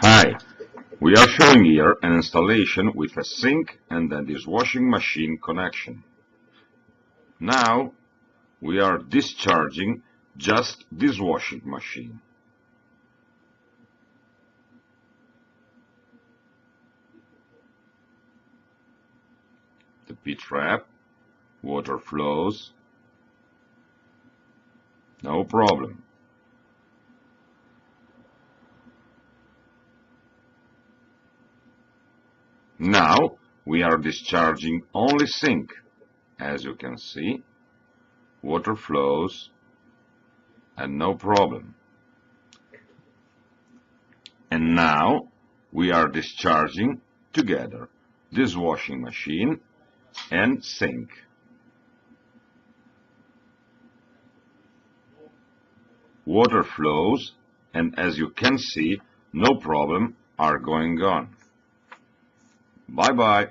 Hi, we are showing here an installation with a sink and a dishwashing machine connection. Now we are discharging just dishwashing machine. The P-trap, water flows, no problem. Now we are discharging only sink. As you can see, water flows and no problem. And now we are discharging together dishwashing machine and sink. Water flows, and as you can see, no problem are going on. Bye-bye.